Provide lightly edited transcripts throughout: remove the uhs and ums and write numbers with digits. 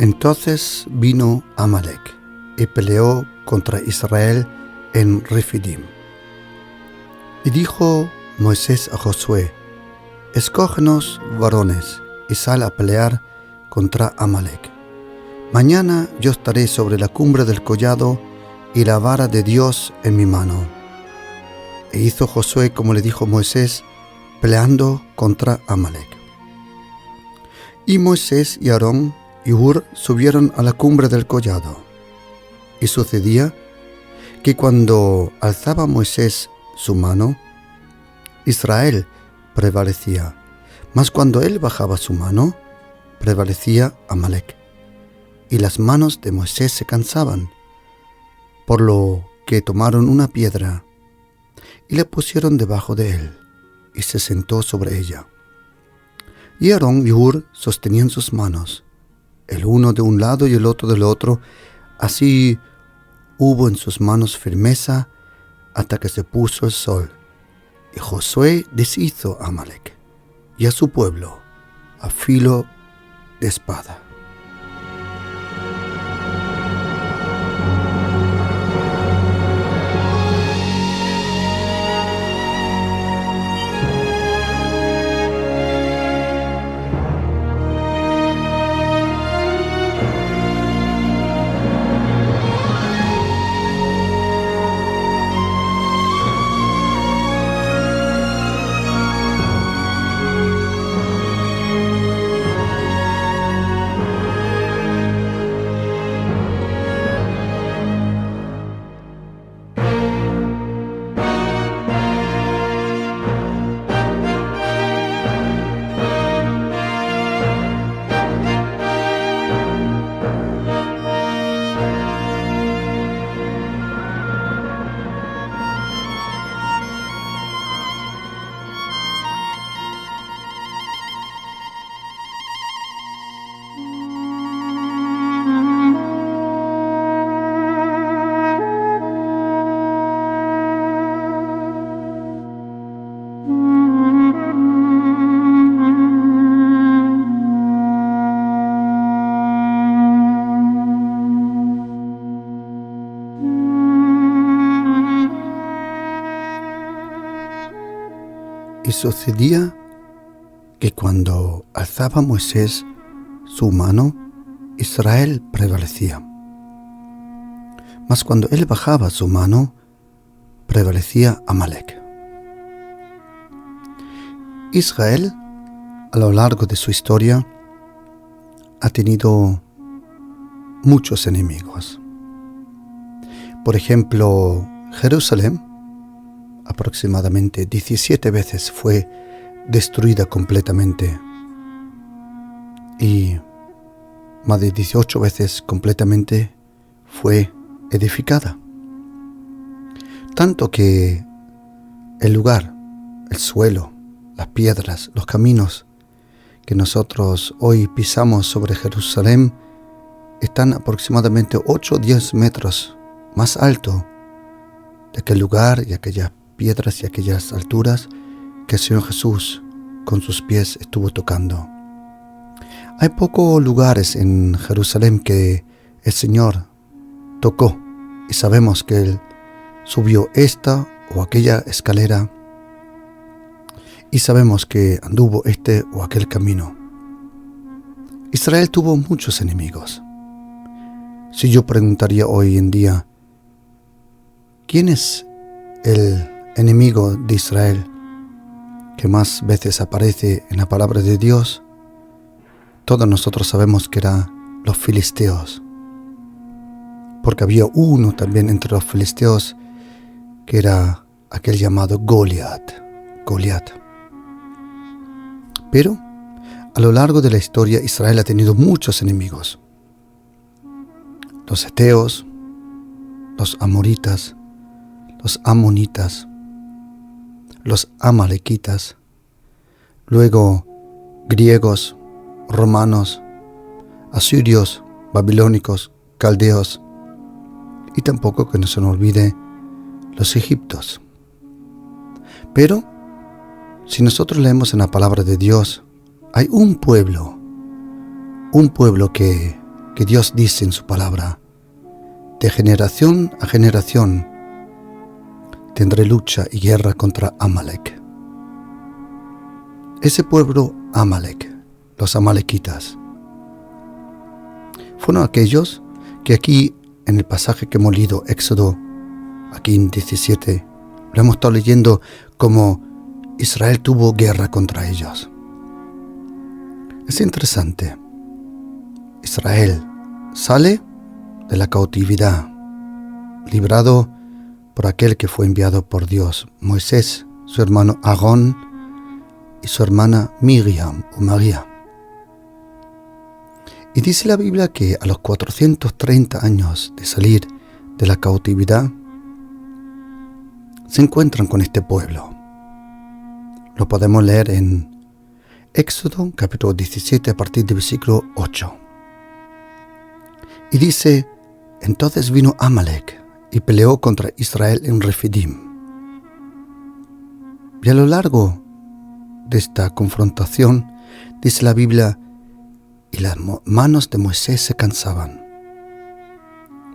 Entonces vino Amalec y peleó contra Israel en Refidim. Y dijo Moisés a Josué: escógenos varones y sal a pelear contra Amalec. Mañana yo estaré sobre la cumbre del collado y la vara de Dios en mi mano. E hizo Josué como le dijo Moisés, peleando contra Amalec. Y Moisés y Aarón y Hur subieron a la cumbre del collado. Y sucedía que cuando alzaba Moisés su mano, Israel prevalecía, mas cuando él bajaba su mano, prevalecía Amalec. Y las manos de Moisés se cansaban, por lo que tomaron una piedra y la pusieron debajo de él, y se sentó sobre ella. Y Aarón y Hur sostenían sus manos, el uno de un lado y el otro del otro, así hubo en sus manos firmeza hasta que se puso el sol. Y Josué deshizo a Amalec y a su pueblo a filo de espada. Y sucedía que cuando alzaba Moisés su mano, Israel prevalecía. Mas cuando él bajaba su mano, prevalecía Amalec. Israel, a lo largo de su historia, ha tenido muchos enemigos. Por ejemplo, Jerusalén, aproximadamente 17 veces fue destruida completamente y más de 18 veces completamente fue edificada. Tanto que el lugar, el suelo, las piedras, los caminos que nosotros hoy pisamos sobre Jerusalén están aproximadamente 8 o 10 metros más alto de aquel lugar y aquellas piedras y aquellas alturas que el Señor Jesús con sus pies estuvo tocando. Hay pocos lugares en Jerusalén que el Señor tocó y sabemos que Él subió esta o aquella escalera y sabemos que anduvo este o aquel camino. Israel tuvo muchos enemigos. Si yo preguntaría hoy en día, ¿quién es el enemigo de Israel que más veces aparece en la palabra de Dios? Todos nosotros sabemos que eran los filisteos, porque había uno también entre los filisteos que era aquel llamado Goliat. Pero a lo largo de la historia Israel ha tenido muchos enemigos: los heteos, los amoritas, los amonitas, los amalequitas, luego griegos, romanos, asirios, babilónicos, caldeos, y tampoco que no se nos olvide los egipcios. Pero si nosotros leemos en la palabra de Dios, hay un pueblo que que Dios dice en su palabra: de generación a generación tendré lucha y guerra contra Amalek. Ese pueblo Amalek, los amalequitas, fueron aquellos que aquí en el pasaje que hemos leído, Éxodo, aquí en 17, lo hemos estado leyendo como Israel tuvo guerra contra ellos. Es interesante. Israel sale de la cautividad, librado por aquel que fue enviado por Dios, Moisés, su hermano Aarón y su hermana Miriam o María. Y dice la Biblia que a los 430 años de salir de la cautividad, se encuentran con este pueblo. Lo podemos leer en Éxodo, capítulo 17, a partir del versículo 8. Y dice: entonces vino Amalek y peleó contra Israel en Refidim. Y a lo largo de esta confrontación, dice la Biblia, y las manos de Moisés se cansaban,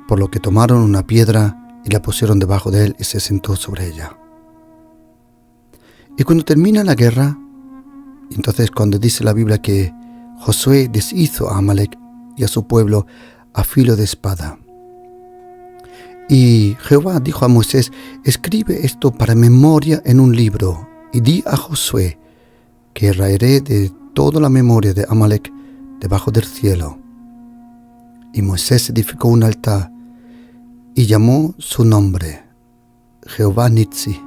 por lo que tomaron una piedra y la pusieron debajo de él y se sentó sobre ella. Y cuando termina la guerra, entonces cuando dice la Biblia que Josué deshizo a Amalek y a su pueblo a filo de espada. Y Jehová dijo a Moisés: escribe esto para memoria en un libro, y di a Josué que raeré de toda la memoria de Amalek debajo del cielo. Y Moisés edificó un altar y llamó su nombre Jehová Nitsi.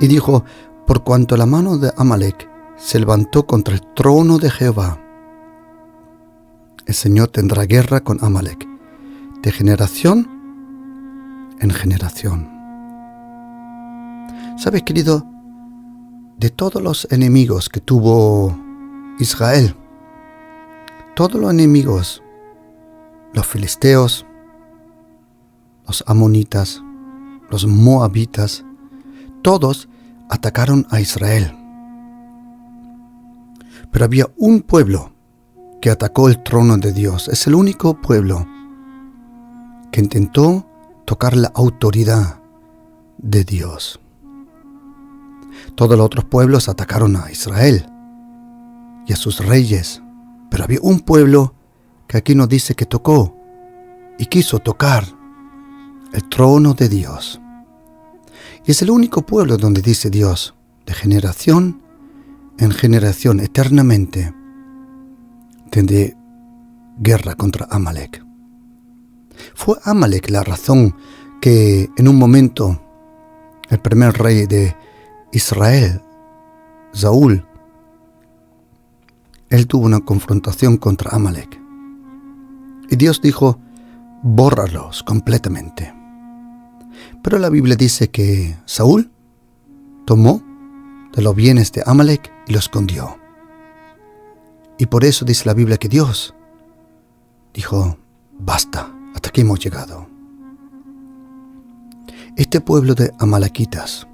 Y dijo: por cuanto la mano de Amalek se levantó contra el trono de Jehová, el Señor tendrá guerra con Amalek de generación en generación. ¿Sabes, querido? De todos los enemigos que tuvo Israel, todos los enemigos, los filisteos, los amonitas, los moabitas, todos atacaron a Israel. Pero había un pueblo que atacó el trono de Dios. Es el único pueblo que intentó tocar la autoridad de Dios. Todos los otros pueblos atacaron a Israel y a sus reyes, pero había un pueblo que aquí nos dice que tocó y quiso tocar el trono de Dios. Y es el único pueblo donde dice Dios: de generación en generación, eternamente, tendré guerra contra Amalek. Fue Amalek la razón que en un momento el primer rey de Israel, Saúl, él tuvo una confrontación contra Amalek. Y Dios dijo: bórralos completamente. Pero la Biblia dice que Saúl tomó de los bienes de Amalek y lo escondió. Y por eso dice la Biblia que Dios dijo: basta, hasta aquí hemos llegado. Este pueblo de amalequitas,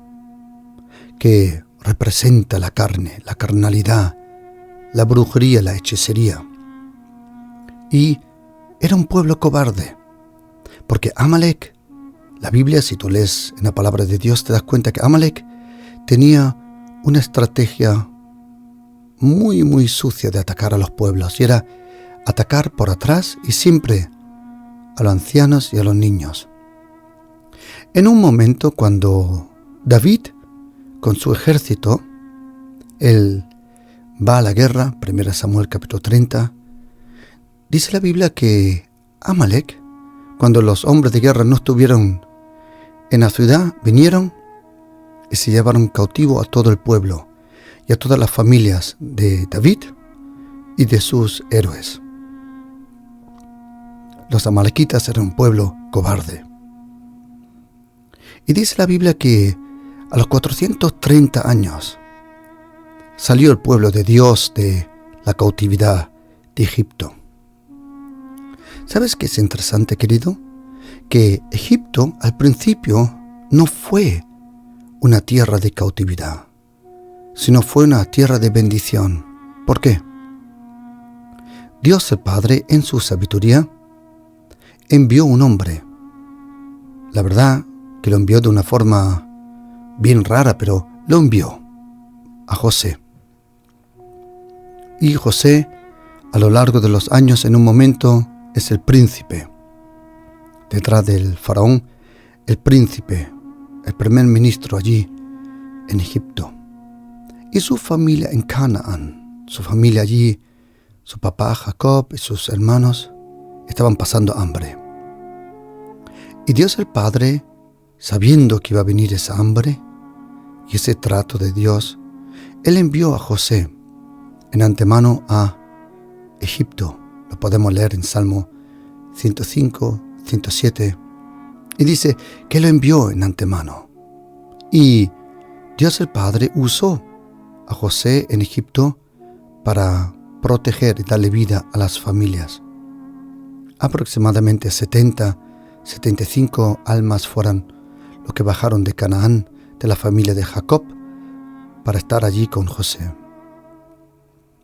que representa la carne, la carnalidad, la brujería, la hechicería, y era un pueblo cobarde, porque Amalek, la Biblia, si tú lees en la palabra de Dios, te das cuenta que Amalek tenía una estrategia muy, muy sucia de atacar a los pueblos, y era atacar por atrás y siempre a los ancianos y a los niños. En un momento cuando David, con su ejército, él va a la guerra, 1 Samuel capítulo 30, dice la Biblia que Amalek, cuando los hombres de guerra no estuvieron en la ciudad, vinieron y se llevaron cautivo a todo el pueblo y a todas las familias de David y de sus héroes. Los amalequitas eran un pueblo cobarde. Y dice la Biblia que a los 430 años salió el pueblo de Dios de la cautividad de Egipto. ¿Sabes qué es interesante, querido? Que Egipto al principio no fue una tierra de cautividad, sino fue una tierra de bendición. ¿Por qué? Dios el Padre, en su sabiduría, envió un hombre. La verdad que lo envió de una forma bien rara, pero lo envió a José. Y José, a lo largo de los años, en un momento, es el príncipe. Detrás del faraón, el príncipe, el primer ministro allí en Egipto. Y su familia en Canaán, su familia allí, su papá Jacob y sus hermanos, estaban pasando hambre. Y Dios el Padre, sabiendo que iba a venir esa hambre y ese trato de Dios, Él envió a José en antemano a Egipto. Lo podemos leer en Salmo 105, 107. Y dice que lo envió en antemano. Y Dios el Padre usó a José en Egipto para proteger y darle vida a las familias. Aproximadamente 75 almas fueron los que bajaron de Canaán, de la familia de Jacob, para estar allí con José.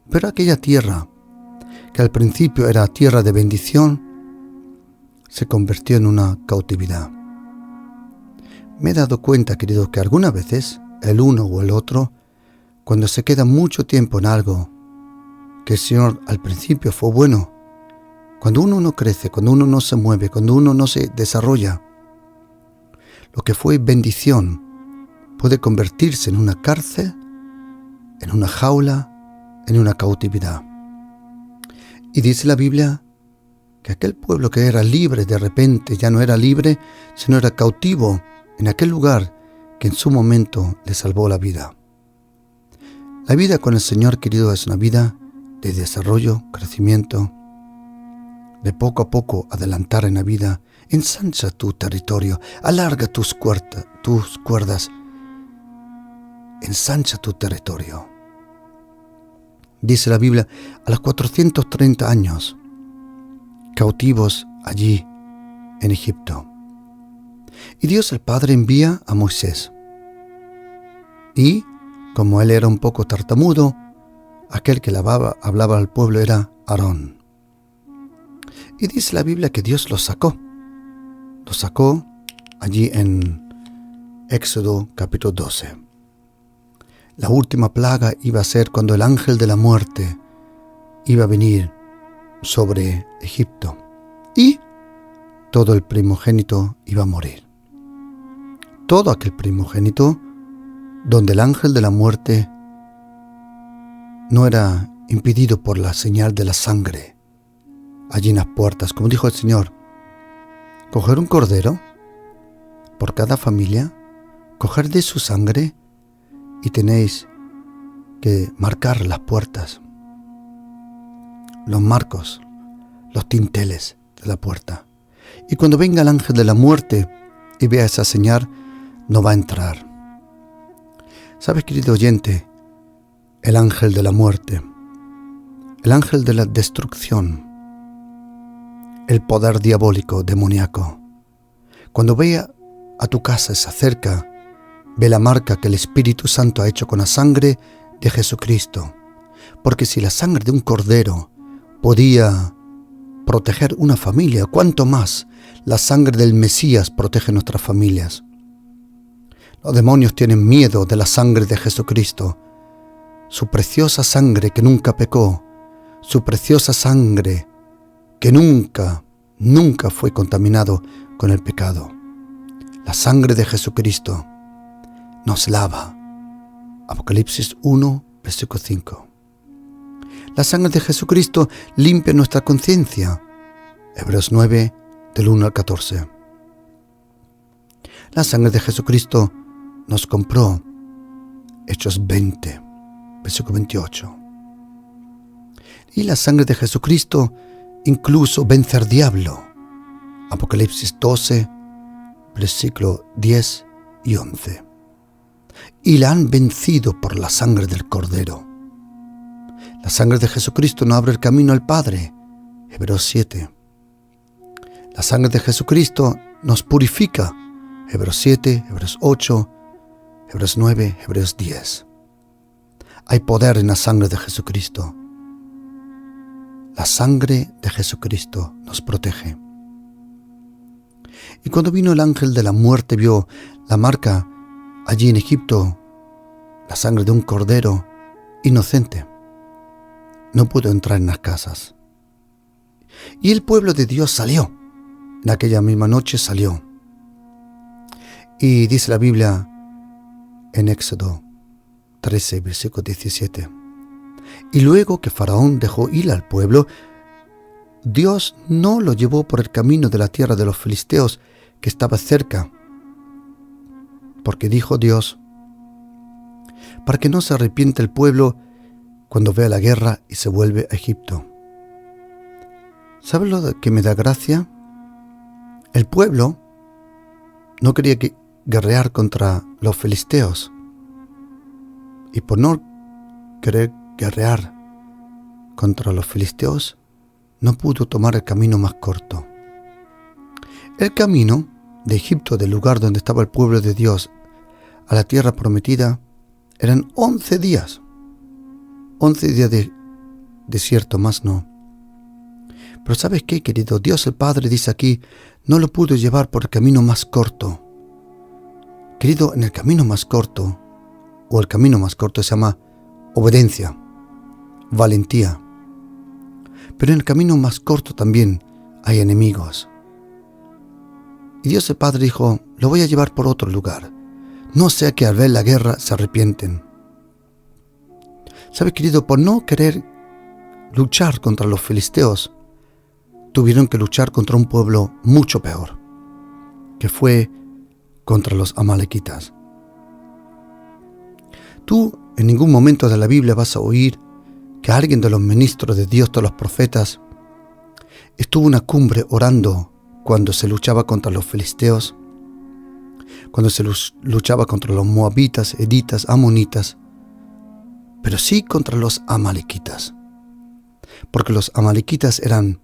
Pero aquella tierra, que al principio era tierra de bendición, se convirtió en una cautividad. Me he dado cuenta, querido, que algunas veces el uno o el otro, cuando se queda mucho tiempo en algo que el Señor al principio fue bueno, cuando uno no crece, cuando uno no se mueve, cuando uno no se desarrolla, lo que fue bendición puede convertirse en una cárcel, en una jaula, en una cautividad. Y dice la Biblia que aquel pueblo que era libre de repente ya no era libre, sino era cautivo en aquel lugar que en su momento le salvó la vida. La vida con el Señor, querido, es una vida de desarrollo, crecimiento, de poco a poco adelantar en la vida. Ensancha tu territorio, alarga tus cuerdas, ensancha tu territorio. Dice la Biblia, a los 430 años, cautivos allí en Egipto. Y Dios el Padre envía a Moisés. Y, como él era un poco tartamudo, aquel que hablaba al pueblo era Aarón. Y dice la Biblia que Dios los sacó. Los sacó allí en Éxodo capítulo 12. La última plaga iba a ser cuando el ángel de la muerte iba a venir sobre Egipto. Y todo el primogénito iba a morir. Todo aquel primogénito donde el ángel de la muerte no era impedido por la señal de la sangre allí en las puertas, como dijo el Señor. Coger un cordero por cada familia, coger de su sangre y tenéis que marcar las puertas, los marcos, los tinteles de la puerta. Y cuando venga el ángel de la muerte y vea esa señal, no va a entrar. ¿Sabes, querido oyente? El ángel de la muerte, el ángel de la destrucción, el poder diabólico, demoníaco, cuando vea a tu casa, se acerca, ve la marca que el Espíritu Santo ha hecho con la sangre de Jesucristo. Porque si la sangre de un cordero podía proteger una familia, ¿cuánto más la sangre del Mesías protege nuestras familias? Los demonios tienen miedo de la sangre de Jesucristo, su preciosa sangre que nunca pecó, su preciosa sangre que nunca fue contaminado con el pecado. La sangre de Jesucristo nos lava. Apocalipsis 1, versículo 5. La sangre de Jesucristo limpia nuestra conciencia. Hebreos 9, del 1 al 14. La sangre de Jesucristo nos compró. Hechos 20, versículo 28. Y la sangre de Jesucristo incluso vence al diablo. Apocalipsis 12, versículo 10 y 11. Y la han vencido por la sangre del Cordero. La sangre de Jesucristo nos abre el camino al Padre. Hebreos 7. La sangre de Jesucristo nos purifica. Hebreos 7, Hebreos 8, Hebreos 9, Hebreos 10. Hay poder en la sangre de Jesucristo. La sangre de Jesucristo nos protege. Y cuando vino el ángel de la muerte, vio la marca allí en Egipto, la sangre de un cordero inocente. No pudo entrar en las casas. Y el pueblo de Dios salió. En aquella misma noche salió. Y dice la Biblia en Éxodo 13, versículo 17. Y luego que Faraón dejó ir al pueblo, Dios no lo llevó por el camino de la tierra de los filisteos que estaba cerca, porque dijo Dios, para que no se arrepiente el pueblo cuando vea la guerra y se vuelve a Egipto. ¿Sabes lo que me da gracia? El pueblo no quería guerrear contra los filisteos, y por no querer guerrear contra los filisteos, no pudo tomar el camino más corto. El camino de Egipto, del lugar donde estaba el pueblo de Dios, a la tierra prometida, eran 11 días. 11 días de desierto, más no. Pero ¿sabes qué, querido? Dios el Padre dice aquí, no lo pudo llevar por el camino más corto. Querido, en el camino más corto, o el camino más corto se llama obediencia, valentía. Pero en el camino más corto también hay enemigos. Y Dios el Padre dijo, lo voy a llevar por otro lugar, no sea que al ver la guerra se arrepienten. ¿Sabes, querido? Por no querer luchar contra los filisteos, tuvieron que luchar contra un pueblo mucho peor, que fue contra los amalequitas. Tú en ningún momento de la Biblia vas a oír que alguien de los ministros de Dios, de los profetas, estuvo en una cumbre orando cuando se luchaba contra los filisteos, cuando se luchaba contra los moabitas, editas, amonitas, pero sí contra los amalequitas, porque los amalequitas eran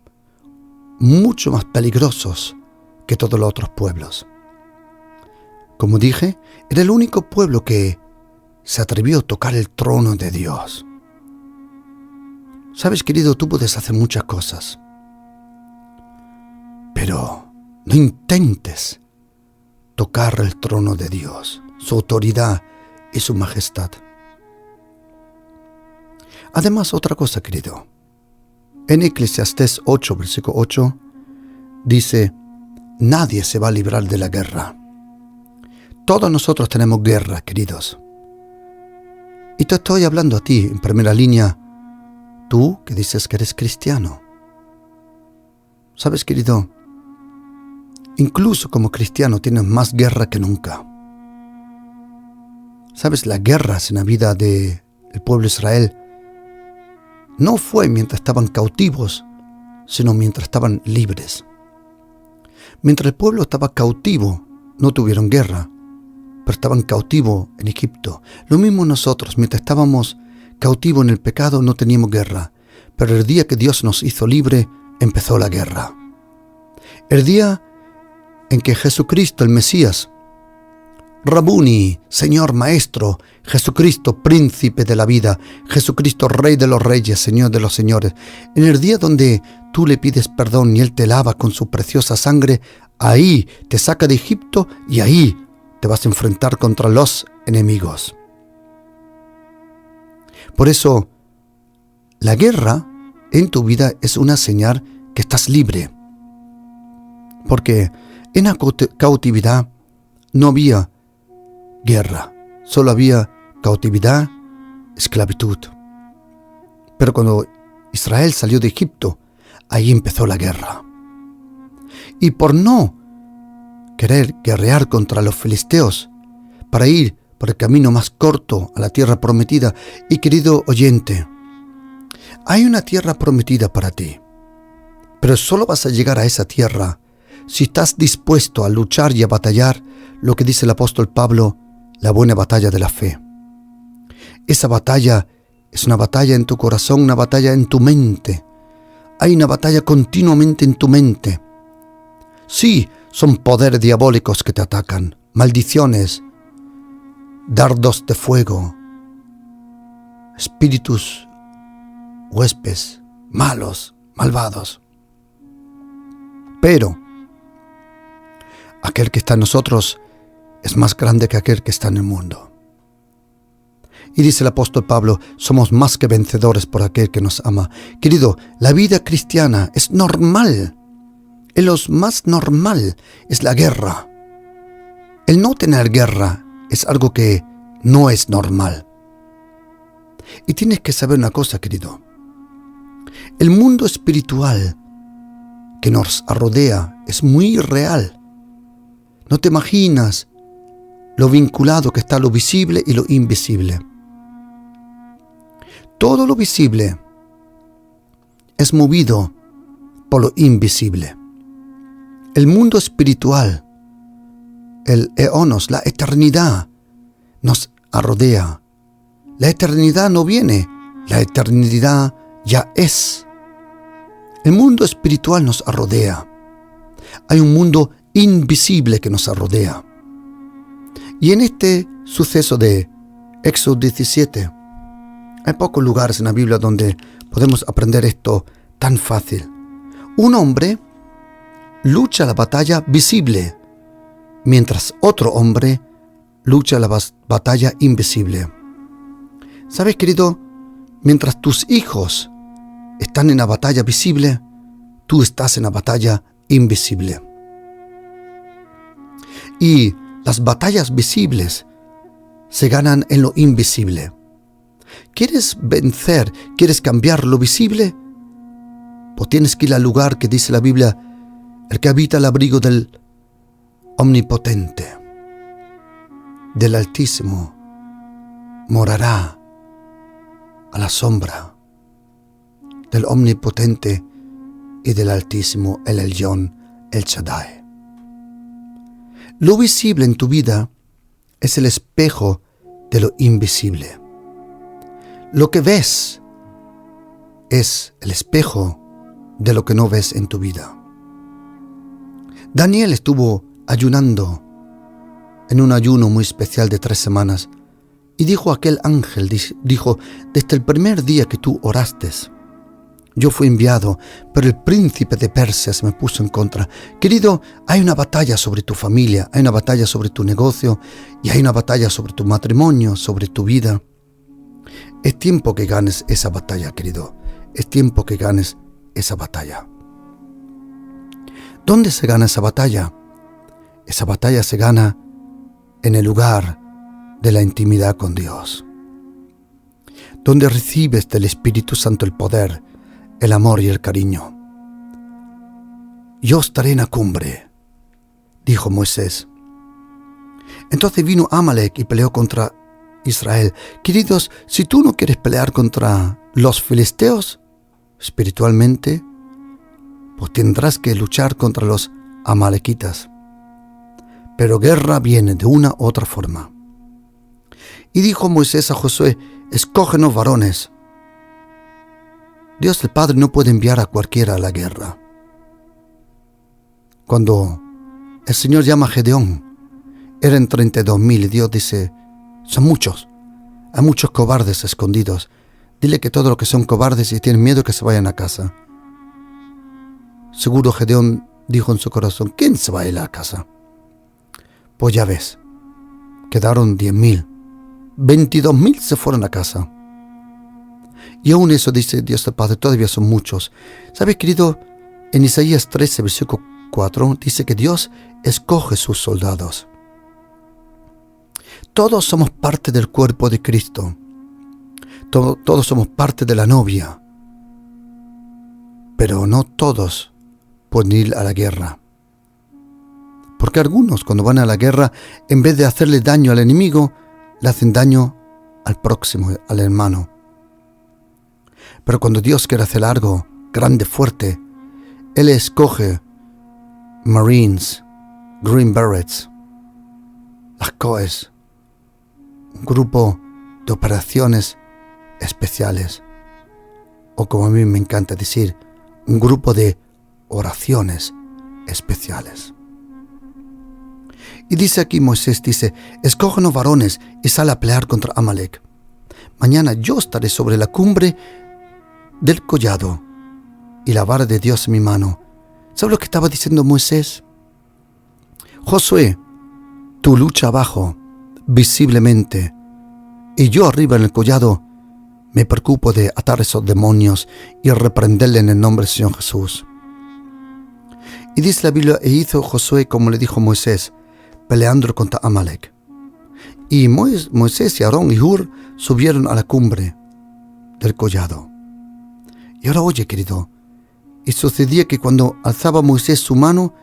mucho más peligrosos que todos los otros pueblos. Como dije, era el único pueblo que se atrevió a tocar el trono de Dios. Sabes, querido, tú puedes hacer muchas cosas, pero no intentes tocar el trono de Dios, su autoridad y su majestad. Además, otra cosa, querido. En Eclesiastés 8, versículo 8, dice, nadie se va a librar de la guerra. Todos nosotros tenemos guerra, queridos. Y te estoy hablando a ti, en primera línea, tú que dices que eres cristiano. Sabes, querido, incluso como cristiano tienes más guerra que nunca. Sabes, las guerras en la vida del pueblo de Israel no fue mientras estaban cautivos, sino mientras estaban libres. Mientras el pueblo estaba cautivo, no tuvieron guerra, pero estaban cautivos en Egipto. Lo mismo nosotros, mientras estábamos cautivos en el pecado, no teníamos guerra. Pero el día que Dios nos hizo libre, empezó la guerra. El día en que Jesucristo, el Mesías, Rabuni, Señor Maestro, Jesucristo, Príncipe de la vida, Jesucristo, Rey de los Reyes, Señor de los Señores, en el día donde tú le pides perdón y Él te lava con su preciosa sangre, ahí te saca de Egipto y ahí te vas a enfrentar contra los enemigos. Por eso, la guerra en tu vida es una señal que estás libre. Porque en la cautividad no había guerra, solo había cautividad, esclavitud. Pero cuando Israel salió de Egipto, ahí empezó la guerra. Y por no querer guerrear contra los filisteos, para ir por el camino más corto a la tierra prometida, y querido oyente, hay una tierra prometida para ti, pero solo vas a llegar a esa tierra si estás dispuesto a luchar y a batallar lo que dice el apóstol Pablo, la buena batalla de la fe. Esa batalla es una batalla en tu corazón, una batalla en tu mente. Hay una batalla continuamente en tu mente. Sí, son poderes diabólicos que te atacan, maldiciones, dardos de fuego, espíritus, huéspedes malos malvados. Pero aquel que está en nosotros es más grande que aquel que está en el mundo. Y dice el apóstol Pablo, somos más que vencedores por aquel que nos ama. Querido, la vida cristiana es normal. En lo más normal es la guerra. El no tener guerra es algo que no es normal. Y tienes que saber una cosa, querido. El mundo espiritual que nos rodea es muy real. No te imaginas lo vinculado que está lo visible y lo invisible. Todo lo visible es movido por lo invisible. El mundo espiritual, el eonos, la eternidad, nos rodea. La eternidad no viene, la eternidad ya es. El mundo espiritual nos rodea. Hay un mundo invisible que nos rodea. Y en este suceso de Éxodo 17, hay pocos lugares en la Biblia donde podemos aprender esto tan fácil. Un hombre lucha la batalla visible, mientras otro hombre lucha la batalla invisible. ¿Sabes, querido? Mientras tus hijos están en la batalla visible, tú estás en la batalla invisible. Y las batallas visibles se ganan en lo invisible. ¿Quieres vencer? ¿Quieres cambiar lo visible? Pues tienes que ir al lugar que dice la Biblia, el que habita el abrigo del Omnipotente, del Altísimo, morará a la sombra del Omnipotente y del Altísimo, el Elyon, el Shaddai. Lo visible en tu vida es el espejo de lo invisible. Lo que ves es el espejo de lo que no ves en tu vida. Daniel estuvo ayunando en un ayuno muy especial de 3 semanas y dijo aquel ángel, dijo, desde el primer día que tú oraste, yo fui enviado, pero el príncipe de Persia se me puso en contra. Querido, hay una batalla sobre tu familia, hay una batalla sobre tu negocio y hay una batalla sobre tu matrimonio, sobre tu vida. Es tiempo que ganes esa batalla, querido. Es tiempo que ganes esa batalla. ¿Dónde se gana esa batalla? Esa batalla se gana en el lugar de la intimidad con Dios, donde recibes del Espíritu Santo el poder, el amor y el cariño. Yo estaré en la cumbre, dijo Moisés. Entonces vino Amalek y peleó contra Israel. Queridos, si tú no quieres pelear contra los filisteos espiritualmente, pues tendrás que luchar contra los amalequitas. Pero guerra viene de una u otra forma. Y dijo Moisés a Josué, escógenos varones. Dios el Padre no puede enviar a cualquiera a la guerra. Cuando el Señor llama a Gedeón, eran 32,000 y Dios dice, son muchos, hay muchos cobardes escondidos. Dile que todos los que son cobardes y tienen miedo que se vayan a casa. Seguro Gedeón dijo en su corazón, ¿quién se va a ir a casa? Pues ya ves, quedaron 10,000, 22,000 se fueron a casa. Y aún eso dice Dios el Padre, todavía son muchos. ¿Sabes, querido? En Isaías 13, versículo 4, dice que Dios escoge sus soldados. Todos somos parte del cuerpo de Cristo. Todos somos parte de la novia. Pero no todos pueden ir a la guerra. Porque algunos, cuando van a la guerra, en vez de hacerle daño al enemigo, le hacen daño al próximo, al hermano. Pero cuando Dios quiere hacer algo grande, fuerte, Él escoge Marines, Green Berets, las COES, un grupo de operaciones especiales, o como a mí me encanta decir, un grupo de oraciones especiales. Y dice aquí Moisés, dice, escógenos varones y sal a pelear contra Amalek. Mañana yo estaré sobre la cumbre del collado y la vara de Dios en mi mano. ¿Sabes lo que estaba diciendo Moisés? Josué, tú lucha abajo, visiblemente, y yo arriba en el collado me preocupo de atar esos demonios y reprenderle en el nombre del Señor Jesús. Y dice la Biblia, e hizo Josué como le dijo Moisés, peleando contra Amalek. Y Moisés y Aarón y Hur subieron a la cumbre del collado. Y ahora oye, querido, y sucedía que cuando alzaba Moisés su mano,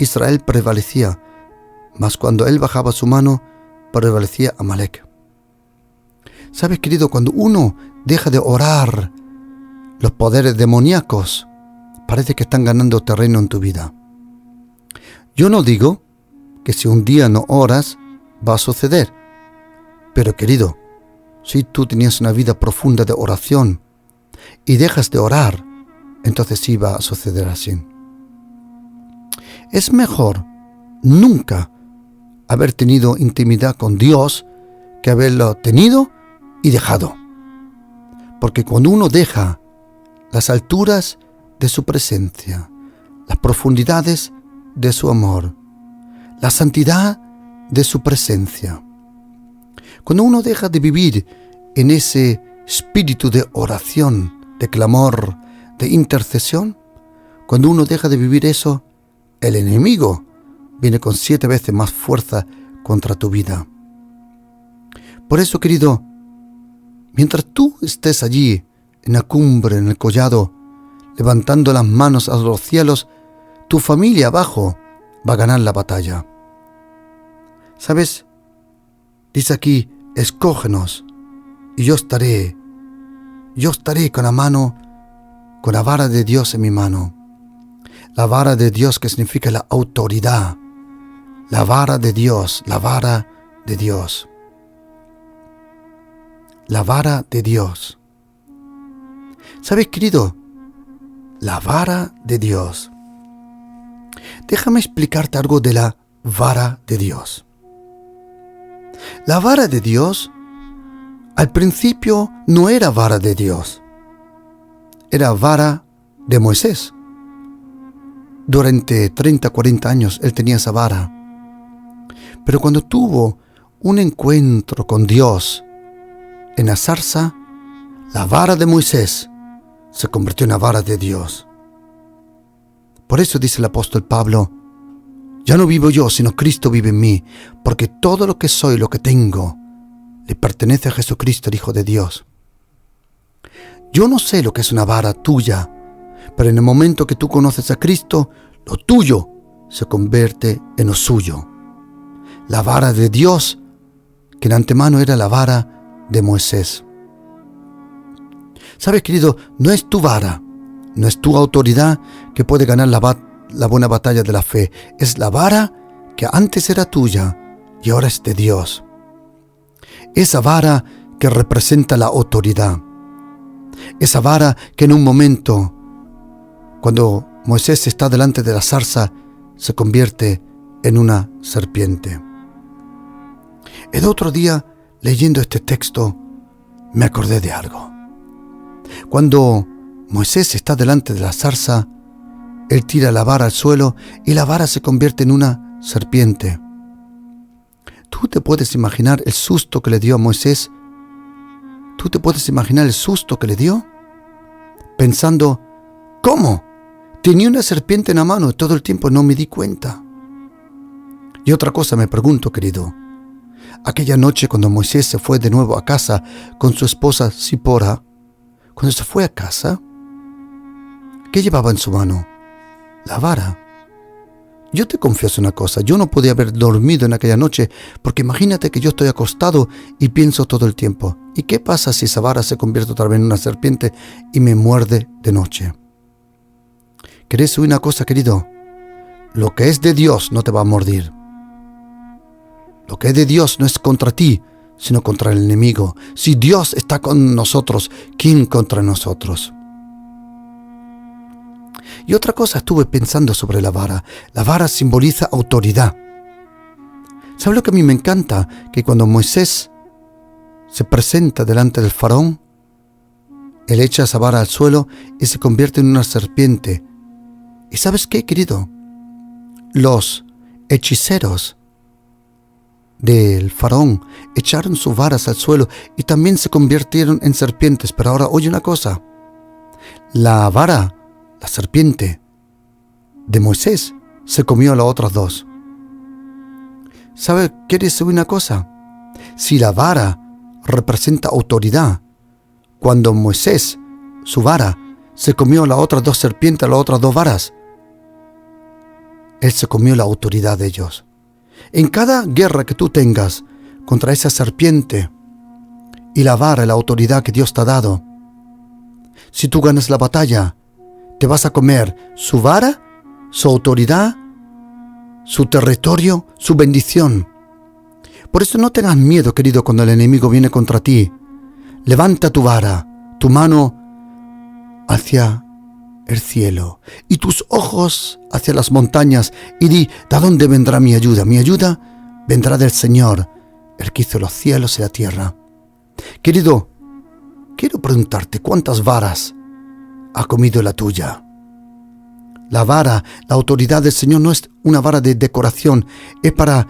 Israel prevalecía, mas cuando él bajaba su mano, prevalecía Amalek. ¿Sabes, querido? Cuando uno deja de orar, los poderes demoníacos parece que están ganando terreno en tu vida. Yo no digo que si un día no oras, va a suceder. Pero, querido, si tú tenías una vida profunda de oración y dejas de orar, entonces sí va a suceder así. Es mejor nunca haber tenido intimidad con Dios que haberlo tenido y dejado. Porque cuando uno deja las alturas de su presencia, las profundidades de su amor, la santidad de su presencia, cuando uno deja de vivir en ese espíritu de oración, de clamor, de intercesión, cuando uno deja de vivir eso, el enemigo viene con 7 veces más fuerza contra tu vida. Por eso, querido, mientras tú estés allí, en la cumbre, en el collado, levantando las manos a los cielos, tu familia abajo va a ganar la batalla. ¿Sabes? Dice aquí, escógenos, y yo estaré con la mano, con la vara de Dios en mi mano. La vara de Dios, que significa la autoridad. La vara de Dios, la vara de Dios. La vara de Dios. ¿Sabes, querido? La vara de Dios. Déjame explicarte algo de la vara de Dios. La vara de Dios, al principio no era vara de Dios. Era vara de Moisés. Durante 30, 40 años él tenía esa vara. Pero cuando tuvo un encuentro con Dios en la zarza, la vara de Moisés se convirtió en la vara de Dios. Por eso dice el apóstol Pablo, ya no vivo yo, sino Cristo vive en mí, porque todo lo que soy, lo que tengo, le pertenece a Jesucristo, el Hijo de Dios. Yo no sé lo que es una vara tuya, pero en el momento que tú conoces a Cristo, lo tuyo se convierte en lo suyo. La vara de Dios, que en antemano era la vara de Moisés. ¿Sabes, querido? No es tu vara, no es tu autoridad que puede ganar la buena batalla de la fe. Es la vara que antes era tuya y ahora es de Dios. Esa vara que representa la autoridad. Esa vara que en un momento, cuando Moisés está delante de la zarza, se convierte en una serpiente. El otro día, leyendo este texto, me acordé de algo. Cuando Moisés está delante de la zarza, él tira la vara al suelo y la vara se convierte en una serpiente. ¿Tú te puedes imaginar el susto que le dio a Moisés? ¿Tú te puedes imaginar el susto que le dio? Pensando, ¿cómo? Tenía una serpiente en la mano y todo el tiempo no me di cuenta. Y otra cosa me pregunto, querido. Aquella noche cuando Moisés se fue de nuevo a casa con su esposa Zipora, cuando se fue a casa, ¿qué llevaba en su mano? La vara. Yo te confieso una cosa, yo no podía haber dormido en aquella noche, porque imagínate que yo estoy acostado y pienso todo el tiempo, ¿y qué pasa si esa vara se convierte otra vez en una serpiente y me muerde de noche? ¿Querés oír una cosa, querido? Lo que es de Dios no te va a mordir. Lo que es de Dios no es contra ti, sino contra el enemigo. Si Dios está con nosotros, ¿quién contra nosotros? Y otra cosa estuve pensando sobre la vara. La vara simboliza autoridad. ¿Sabes lo que a mí me encanta? Que cuando Moisés se presenta delante del faraón, Él echa esa vara al suelo y se convierte en una serpiente. ¿Y sabes qué, querido? Los hechiceros del faraón echaron sus varas al suelo y también se convirtieron en serpientes. Pero ahora oye una cosa. La vara, la serpiente de Moisés, se comió a las otras dos. ¿Sabe? ¿Quiere decir una cosa? Si la vara representa autoridad, cuando Moisés, su vara, se comió a las otras dos serpientes, a las otras dos varas, él se comió la autoridad de ellos. En cada guerra que tú tengas contra esa serpiente y la vara, la autoridad que Dios te ha dado, si tú ganas la batalla, te vas a comer su vara, su autoridad, su territorio, su bendición. Por eso no tengas miedo, querido, cuando el enemigo viene contra ti. Levanta tu vara, tu mano hacia el cielo y tus ojos hacia las montañas y di: ¿de dónde vendrá mi ayuda? Mi ayuda vendrá del Señor, el que hizo los cielos y la tierra. Querido, quiero preguntarte, ¿cuántas varas ha comido la tuya? La vara, la autoridad del Señor no es una vara de decoración, es para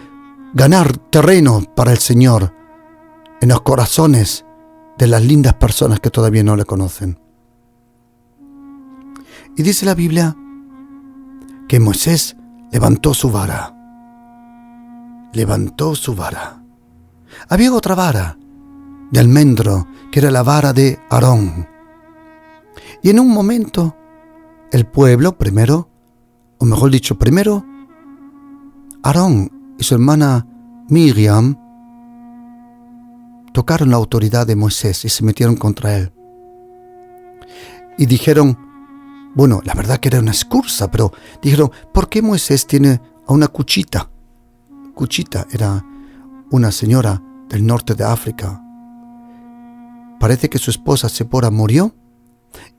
ganar terreno para el Señor en los corazones de las lindas personas que todavía no le conocen. Y dice la Biblia que Moisés levantó su vara. Levantó su vara. Había otra vara de almendro, que era la vara de Aarón. Y en un momento, el pueblo primero Aarón y su hermana Miriam tocaron la autoridad de Moisés y se metieron contra él. Y dijeron, bueno, la verdad que era una excusa, pero dijeron: ¿por qué Moisés tiene a una cuchita? Cuchita era una señora del norte de África. Parece que su esposa Zipora murió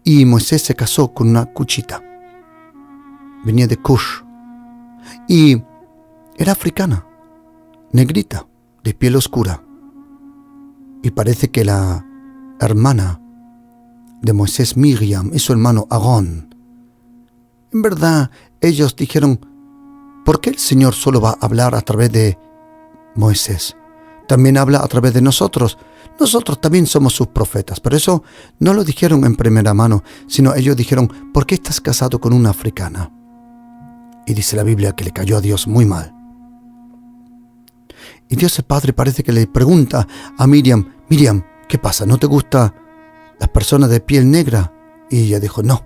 y Moisés se casó con una cuchita. Venía de Cush y era africana, negrita, de piel oscura. Y parece que la hermana de Moisés, Miriam, y su hermano Aarón, en verdad ellos dijeron: ¿por qué el Señor solo va a hablar a través de Moisés? También habla a través de nosotros. Nosotros también somos sus profetas. Pero eso no lo dijeron en primera mano, sino ellos dijeron: ¿por qué estás casado con una africana? Y dice la Biblia que le cayó a Dios muy mal. Y Dios el Padre parece que le pregunta a Miriam: Miriam, ¿qué pasa? ¿No te gustan las personas de piel negra? Y ella dijo: no.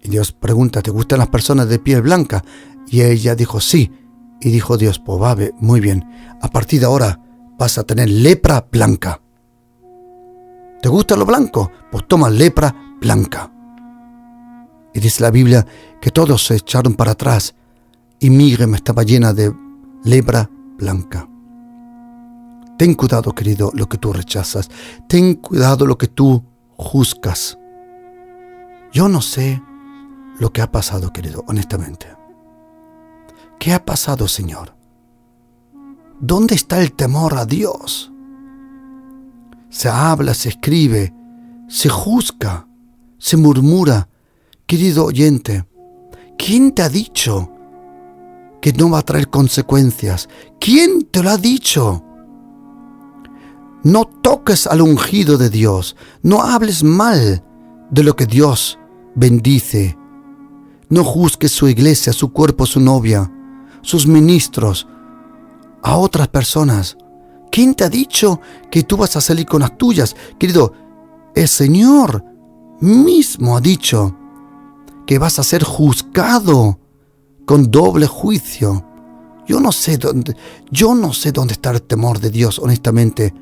Y Dios pregunta: ¿te gustan las personas de piel blanca? Y ella dijo: sí. Y dijo Dios: pues va, muy bien, a partir de ahora vas a tener lepra blanca. ¿Te gusta lo blanco? Pues toma lepra blanca. Y dice la Biblia que todos se echaron para atrás y Miriam estaba llena de lepra blanca. Ten cuidado, querido, lo que tú rechazas. Ten cuidado lo que tú juzgas. Yo no sé lo que ha pasado, querido, honestamente. ¿Qué ha pasado, Señor? ¿Dónde está el temor a Dios? Se habla, se escribe, se juzga, se murmura. Querido oyente, ¿quién te ha dicho que no va a traer consecuencias? ¿Quién te lo ha dicho? No toques al ungido de Dios. No hables mal de lo que Dios bendice. No juzgues su iglesia, su cuerpo, su novia, sus ministros, a otras personas. ¿Quién te ha dicho que tú vas a salir con las tuyas? Querido, el Señor mismo ha dicho que vas a ser juzgado con doble juicio. Yo no sé dónde está el temor de Dios, honestamente,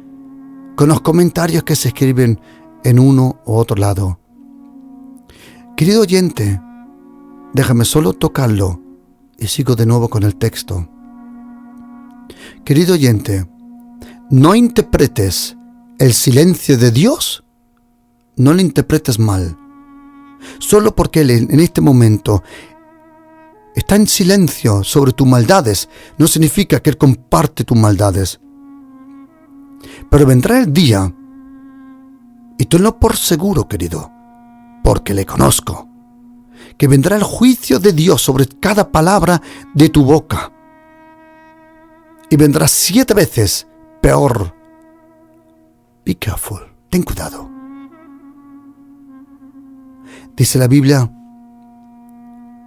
con los comentarios que se escriben en uno u otro lado. Querido oyente, déjame solo tocarlo y sigo de nuevo con el texto. Querido oyente, no interpretes el silencio de Dios, no lo interpretes mal. Solo porque Él en este momento está en silencio sobre tus maldades, no significa que Él comparte tus maldades. Pero vendrá el día Y tenlo por seguro, querido, porque le conozco, que vendrá el juicio de Dios sobre cada palabra de tu boca. Y vendrá 7 veces peor. Be careful, ten cuidado. Dice la Biblia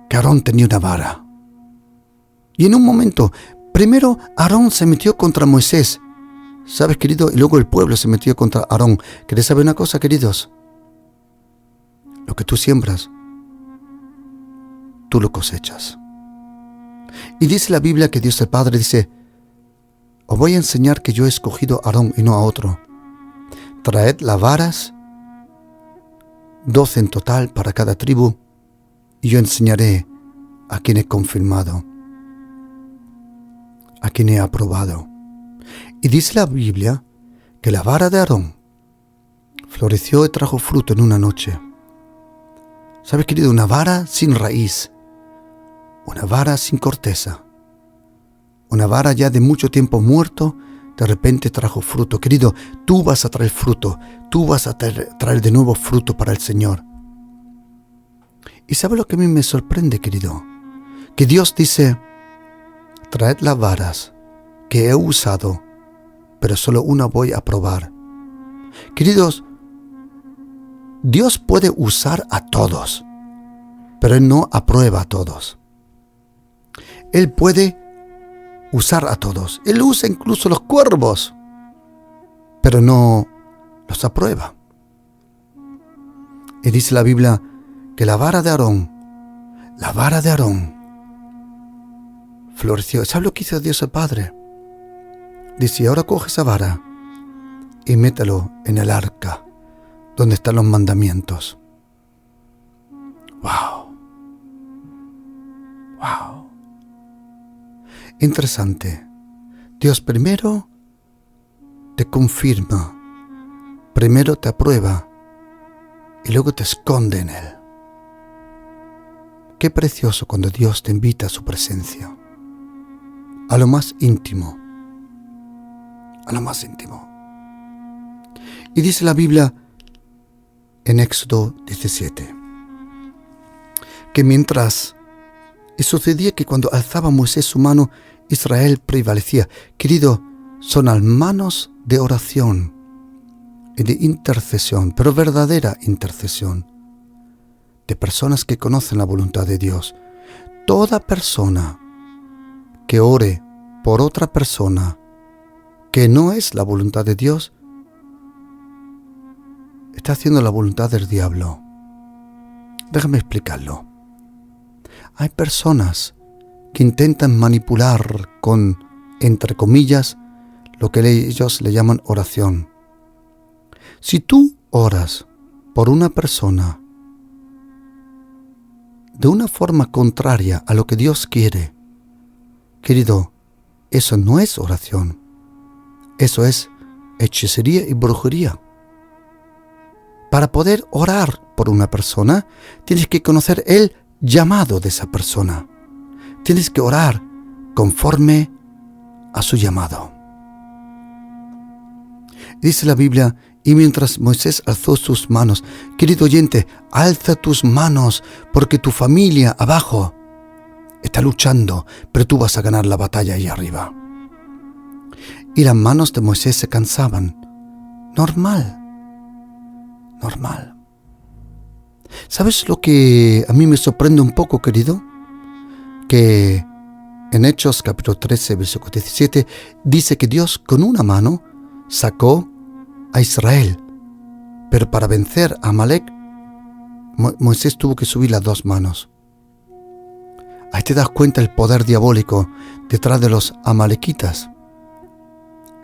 que Aarón tenía una vara. Y en un momento, primero Aarón se metió contra Moisés. ¿Sabes, querido? Y luego el pueblo se metió contra Aarón. ¿Querés saber una cosa, queridos? Lo que tú siembras, tú lo cosechas. Y dice la Biblia que Dios el Padre dice: os voy a enseñar que yo he escogido a Aarón y no a otro. Traed las varas, 12 en total para cada tribu, y yo enseñaré a quien he confirmado, a quien he aprobado. Y dice la Biblia que la vara de Aarón floreció y trajo fruto en una noche. ¿Sabes, querido? Una vara sin raíz, una vara sin corteza, una vara ya de mucho tiempo muerto, de repente trajo fruto. Querido, tú vas a traer fruto, tú vas a traer de nuevo fruto para el Señor. ¿Y sabes lo que a mí me sorprende, querido? Que Dios dice: traed las varas que he usado, pero solo una voy a probar. Queridos, Dios puede usar a todos, pero Él no aprueba a todos. Él puede usar a todos. Él usa incluso los cuervos, pero no los aprueba. Y dice la Biblia que la vara de Aarón floreció. ¿Sabes lo que hizo Dios el Padre? Dice: ahora coge esa vara y mételo en el arca donde están los mandamientos. ¡Wow! ¡Wow! Interesante. Dios primero te confirma, primero te aprueba y luego te esconde en Él. Qué precioso cuando Dios te invita a su presencia, a lo más íntimo, a lo más íntimo. Y dice la Biblia en Éxodo 17 que mientras y sucedía que cuando alzaba Moisés su mano, Israel prevalecía. Querido, son manos de oración y de intercesión, pero verdadera intercesión, de personas que conocen la voluntad de Dios. Toda persona que ore por otra persona que no es la voluntad de Dios, está haciendo la voluntad del diablo. Déjame explicarlo. Hay personas que intentan manipular con, entre comillas, lo que ellos le llaman oración. Si tú oras por una persona de una forma contraria a lo que Dios quiere, querido, eso no es oración. Eso es hechicería y brujería. Para poder orar por una persona, tienes que conocer el llamado de esa persona. Tienes que orar conforme a su llamado. Dice la Biblia: y mientras Moisés alzó sus manos, querido oyente, alza tus manos, porque tu familia abajo está luchando, pero tú vas a ganar la batalla ahí arriba. Y las manos de Moisés se cansaban. Normal. ¿Sabes lo que a mí me sorprende un poco, querido? Que en Hechos capítulo 13, versículo 17, dice que Dios con una mano sacó a Israel, pero para vencer a Amalek, Moisés tuvo que subir las 2 manos. Ahí te das cuenta el poder diabólico detrás de los amalequitas,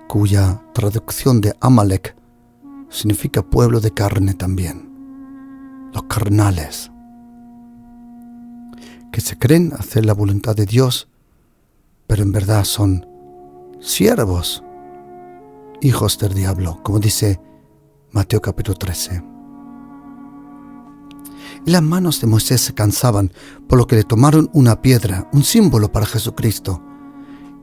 cuya traducción de Amalek significa pueblo de carne también. Los carnales, que se creen hacer la voluntad de Dios, pero en verdad son siervos, hijos del diablo, como dice Mateo capítulo 13. Y las manos de Moisés se cansaban, por lo que le tomaron una piedra, un símbolo para Jesucristo,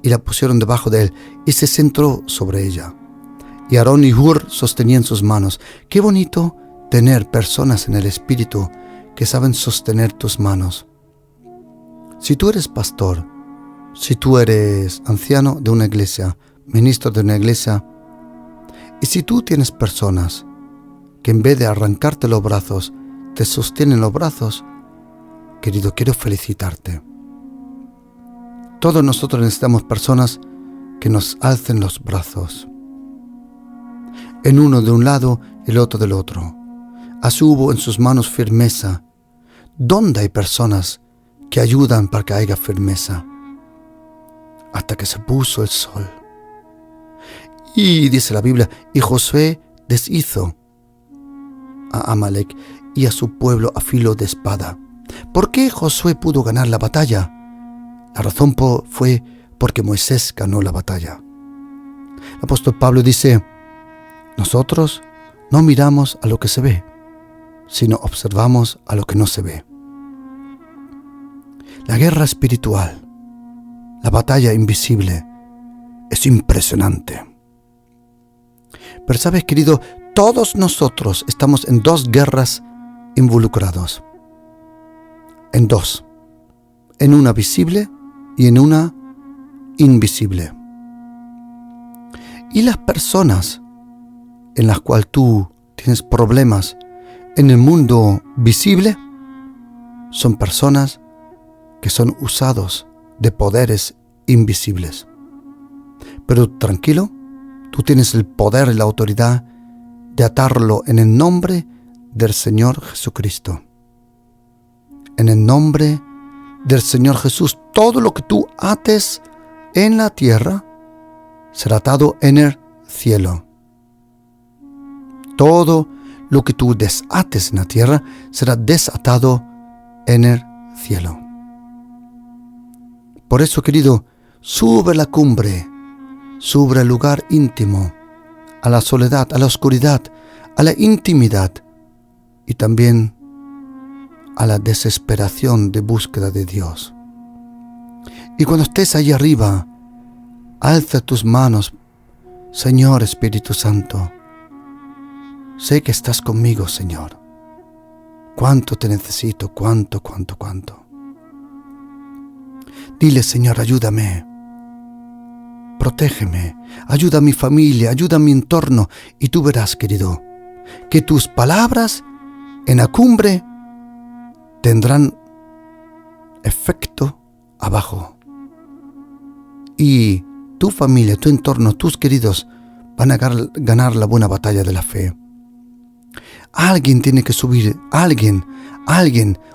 y la pusieron debajo de él, y se sentó sobre ella. y Aarón y Hur sostenían sus manos. Qué bonito tener personas en el Espíritu que saben sostener tus manos. Si tú eres pastor, si tú eres anciano de una iglesia, ministro de una iglesia, y si tú tienes personas que en vez de arrancarte los brazos, te sostienen los brazos, querido, quiero felicitarte. Todos nosotros necesitamos personas que nos alcen los brazos. En uno de un lado, el otro del otro. Así hubo en sus manos firmeza. ¿Dónde hay personas que ayudan para que haya firmeza? Hasta que se puso el sol. Y dice la Biblia, y Josué deshizo a Amalek y a su pueblo a filo de espada. ¿Por qué Josué pudo ganar la batalla? La razón fue porque Moisés ganó la batalla. El apóstol Pablo dice, nosotros no miramos a lo que se ve, sino observamos a lo que no se ve. La guerra espiritual, la batalla invisible, es impresionante. Pero sabes, querido, todos nosotros estamos en dos guerras involucrados. En dos. En una visible y en una invisible. Y las personas en las cuales tú tienes problemas en el mundo visible son personas que son usados de poderes invisibles. Pero tranquilo, tú tienes el poder y la autoridad de atarlo en el nombre del Señor Jesucristo. En el nombre del Señor Jesús, todo lo que tú ates en la tierra será atado en el cielo. Todo lo que tú desates en la tierra será desatado en el cielo. Por eso, querido, sube a la cumbre, sube al lugar íntimo, a la soledad, a la oscuridad, a la intimidad y también a la desesperación de búsqueda de Dios. Y cuando estés allí arriba, alza tus manos, Señor Espíritu Santo. Sé que estás conmigo, Señor. Cuánto te necesito, cuánto. Dile, Señor, ayúdame. Protégeme, ayuda a mi familia, ayuda a mi entorno. Y tú verás, querido, que tus palabras en la cumbre tendrán efecto abajo. Y tu familia, tu entorno, tus queridos van a ganar la buena batalla de la fe. Alguien tiene que subir, alguien.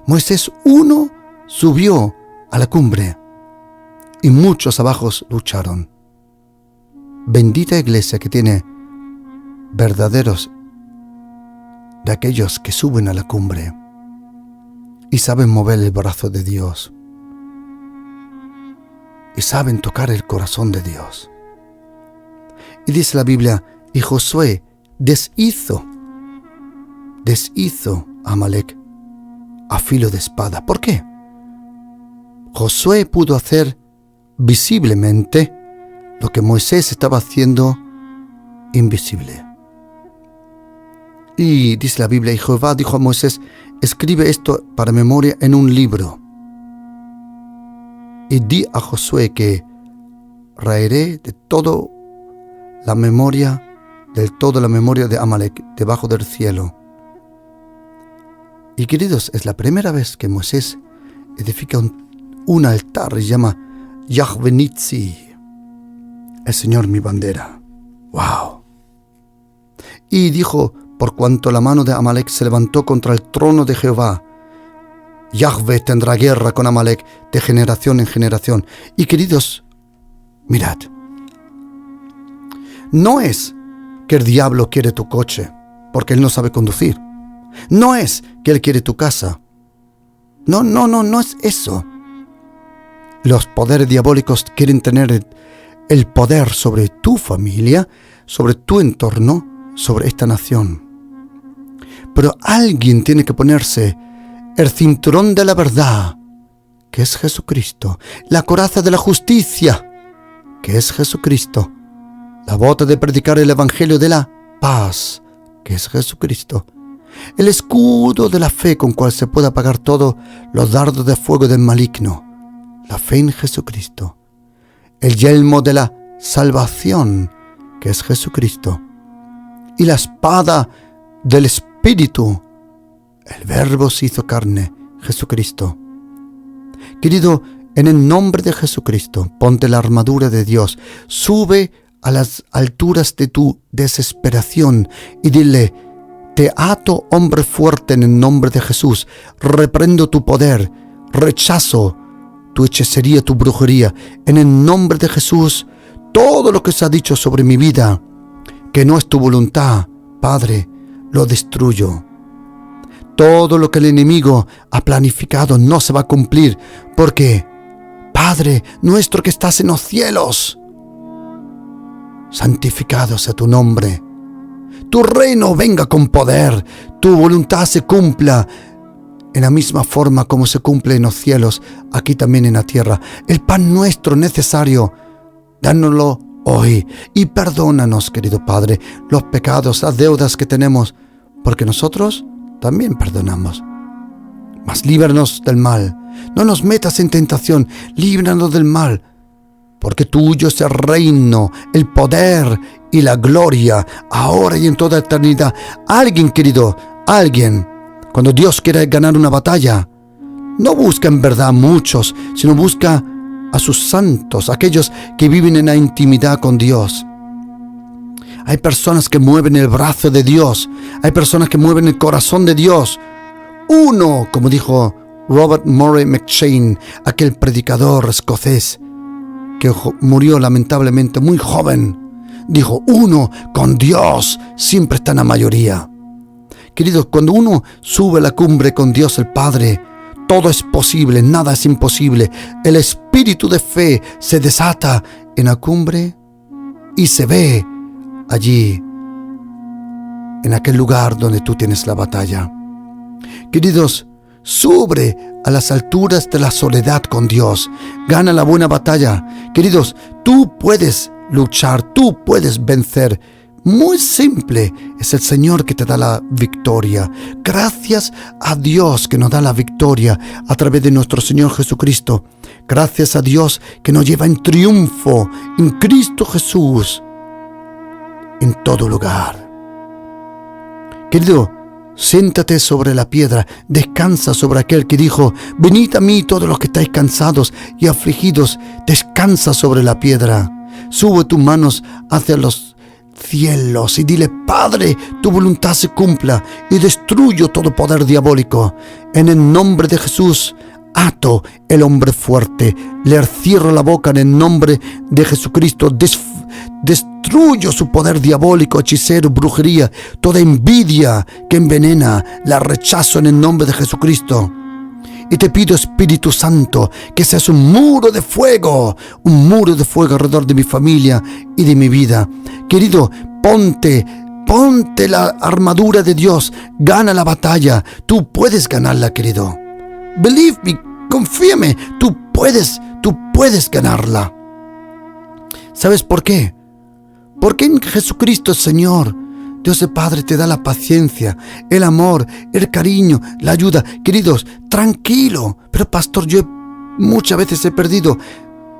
Moisés uno subió a la cumbre y muchos abajo lucharon. Bendita iglesia que tiene verdaderos de aquellos que suben a la cumbre y saben mover el brazo de Dios y saben tocar el corazón de Dios. Y dice la Biblia, y Josué deshizo a Amalek a filo de espada. ¿Por qué? Josué pudo hacer visiblemente lo que Moisés estaba haciendo invisible. Y dice la Biblia, y Jehová dijo a Moisés, escribe esto para memoria en un libro. Y di a Josué que raeré de todo la memoria de Amalek debajo del cielo. Y queridos, es la primera vez que Moisés edifica un altar y llama Yahvé Nitzi, el Señor mi bandera. ¡Wow! Y dijo, por cuanto la mano de Amalek se levantó contra el trono de Jehová, Yahvé tendrá guerra con Amalek de generación en generación. Y queridos, mirad, no es que el diablo quiere tu coche, porque él no sabe conducir. No es que él quiere tu casa. No es eso. Los poderes diabólicos quieren tener el poder sobre tu familia, sobre tu entorno, sobre esta nación. Pero alguien tiene que ponerse el cinturón de la verdad, que es Jesucristo, la coraza de la justicia, que es Jesucristo, la bota de predicar el Evangelio de la paz, que es Jesucristo, el escudo de la fe con cual se puede apagar todos los dardos de fuego del maligno, la fe en Jesucristo, el yelmo de la salvación, que es Jesucristo, y la espada del Espíritu, el Verbo se hizo carne, Jesucristo. Querido, en el nombre de Jesucristo, ponte la armadura de Dios, sube a las alturas de tu desesperación y dile: te ato, hombre fuerte, en el nombre de Jesús, reprendo tu poder, rechazo tu hechicería, tu brujería, en el nombre de Jesús, todo lo que se ha dicho sobre mi vida, que no es tu voluntad, Padre, lo destruyo. Todo lo que el enemigo ha planificado no se va a cumplir, porque, Padre nuestro que estás en los cielos, santificado sea tu nombre. Tu reino venga con poder, tu voluntad se cumpla en la misma forma como se cumple en los cielos, aquí también en la tierra. El pan nuestro necesario, dánoslo hoy. Y perdónanos, querido Padre, los pecados, las deudas que tenemos, porque nosotros también perdonamos. Mas líbranos del mal. No nos metas en tentación, líbranos del mal, porque tuyo es el reino, el poder y la gloria, ahora y en toda eternidad. Alguien, querido, alguien, cuando Dios quiere ganar una batalla, no busca en verdad a muchos, sino busca a sus santos, aquellos que viven en la intimidad con Dios. Hay personas que mueven el brazo de Dios, hay personas que mueven el corazón de Dios. Uno, como dijo Robert Murray McCheyne, aquel predicador escocés que murió lamentablemente muy joven, dijo: uno con Dios siempre está en la mayoría. Queridos, cuando uno sube a la cumbre con Dios el Padre, todo es posible, nada es imposible. El espíritu de fe se desata en la cumbre y se ve allí, en aquel lugar donde tú tienes la batalla. Queridos, sube a las alturas de la soledad con Dios. Gana la buena batalla. Queridos, tú puedes luchar, tú puedes vencer. Muy simple, es el Señor que te da la victoria. Gracias a Dios que nos da la victoria a través de nuestro Señor Jesucristo. Gracias a Dios que nos lleva en triunfo en Cristo Jesús en todo lugar. Querido, siéntate sobre la piedra, descansa sobre aquel que dijo: venid a mí todos los que estáis cansados y afligidos, descansa sobre la piedra. Sube tus manos hacia los cielos y dile: Padre, tu voluntad se cumpla, y destruyo todo poder diabólico. En el nombre de Jesús, ato el hombre fuerte, le cierro la boca en el nombre de Jesucristo. Destruyo su poder diabólico, hechicero, brujería, toda envidia que envenena, la rechazo en el nombre de Jesucristo. Y te pido, Espíritu Santo, que seas un muro de fuego alrededor de mi familia y de mi vida. Querido, ponte la armadura de Dios, gana la batalla, tú puedes ganarla, querido. Believe me, confíame, tú puedes ganarla. ¿Sabes por qué? Porque en Jesucristo el Señor, Dios el Padre, te da la paciencia, el amor, el cariño, la ayuda. Queridos, tranquilo. Pero pastor, yo muchas veces he perdido.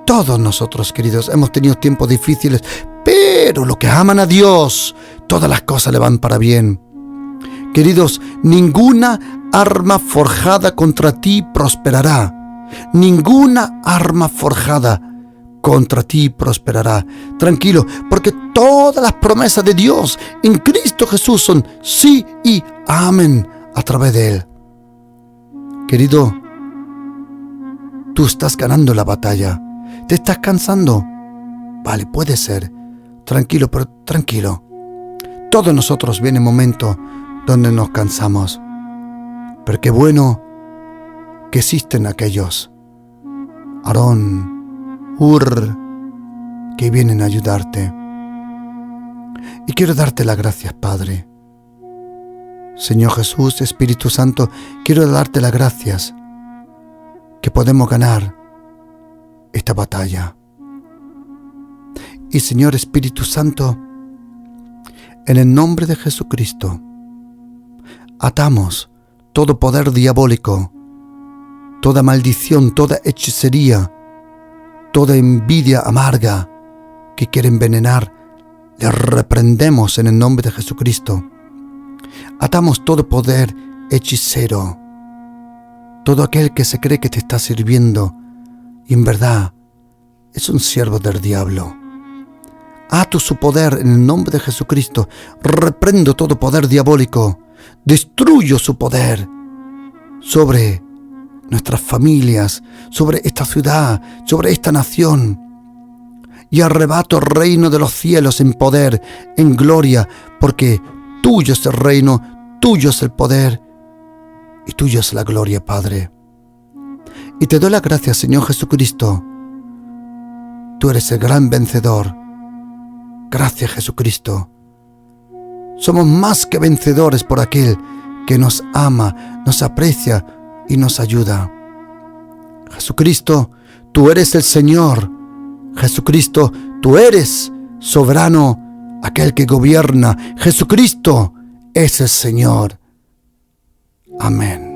Todos nosotros, queridos, hemos tenido tiempos difíciles, pero los que aman a Dios, todas las cosas le van para bien. Queridos, ninguna arma forjada contra ti prosperará. Ninguna arma forjada contra ti prosperará. Tranquilo, porque todas las promesas de Dios en Cristo Jesús son sí y amén a través de Él. Querido, tú estás ganando la batalla. ¿Te estás cansando? Vale, puede ser. Tranquilo, pero tranquilo. Todos nosotros viene momentos donde nos cansamos. Pero qué bueno que existen aquellos, Aarón, que vienen a ayudarte. Y quiero darte las gracias, Padre. Señor Jesús, Espíritu Santo, quiero darte las gracias que podemos ganar esta batalla. y Señor Espíritu Santo, en el nombre de Jesucristo, atamos todo poder diabólico, toda maldición, toda hechicería, toda envidia amarga que quiere envenenar. Le reprendemos en el nombre de Jesucristo. Atamos todo poder hechicero, todo aquel que se cree que te está sirviendo y en verdad es un siervo del diablo. Ato su poder en el nombre de Jesucristo. Reprendo todo poder diabólico. Destruyo su poder sobre nuestras familias, sobre esta ciudad, sobre esta nación. Y arrebato el reino de los cielos en poder, en gloria, porque tuyo es el reino, tuyo es el poder y tuyo es la gloria, Padre. Y te doy las gracias, Señor Jesucristo. Tú eres el gran vencedor. Gracias, Jesucristo. Somos más que vencedores por aquel que nos ama, nos aprecia y nos ayuda. Jesucristo, tú eres el Señor. Jesucristo, tú eres soberano, aquel que gobierna. Jesucristo es el Señor. Amén.